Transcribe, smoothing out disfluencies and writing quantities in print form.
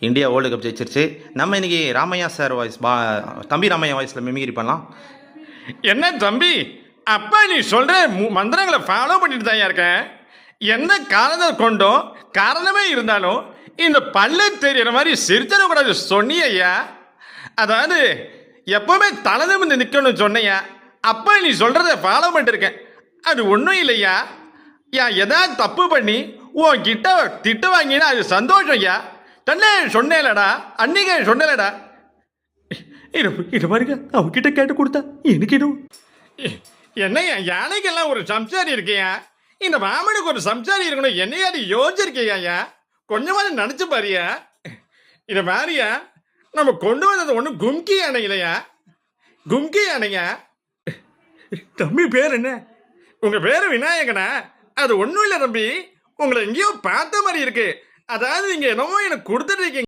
India world cup ஜெயிச்சிருச்சு. நம்ம இன்னைக்கு Ramaiah sir voice தம்பி ராமையா வாய்ஸில் மிமிகிரி பண்ணலாம். என்ன தம்பி, அப்பா நீ சொல்ற மந்திரங்களை ஃபாலோ பண்ணிட்டு தான் இருக்கேன். என்ன காரணத்தை கொண்டும் காரணமே இருந்தாலும் இந்த பல்லு தெரியற மாதிரி சிரிச்சிடக்கூடாது சொன்னியா. அதாவது எப்பவுமே தலை நிமிர்ந்து நிற்கணும்னு சொன்னையா. அப்பா நீ சொல்றத ஃபாலோ பண்ணிருக்கேன். அது ஒன்றும் இல்லையா. ஏதாவது தப்பு பண்ணி உன் கிட்ட திட்டு வாங்கினா அது சந்தோஷம் ஐயா. தன்னே சொன்னேலடா, அன்னிக்கே சொன்னேலடா. இது பாருங்க, அவகிட்ட கேட்டு கொடுத்தா எனக்கு என்னையா யானைக்கெல்லாம் ஒரு சம்சாரி இருக்கையா. இந்த மாமனுக்கு ஒரு சம்சாரி இருக்கணும். என்னையா நீ யோசிச்சிருக்கையா? கொஞ்சமாவது நினைச்சு பாரியா. இதை பாரியா, நம்ம கொண்டு வந்தது ஒன்றும் கும்கி யானை இல்லையா, கும்கி யானையா. தம்பி பேர் என்ன? உங்க பேரு விநாயகனா? அது ஒன்றும் இல்லை தம்பி, உங்களை எங்கேயோ பார்த்த மாதிரி இருக்கு. அதாவது நீங்க என்னமோ எனக்கு கொடுத்துட்டு இருக்கீங்க.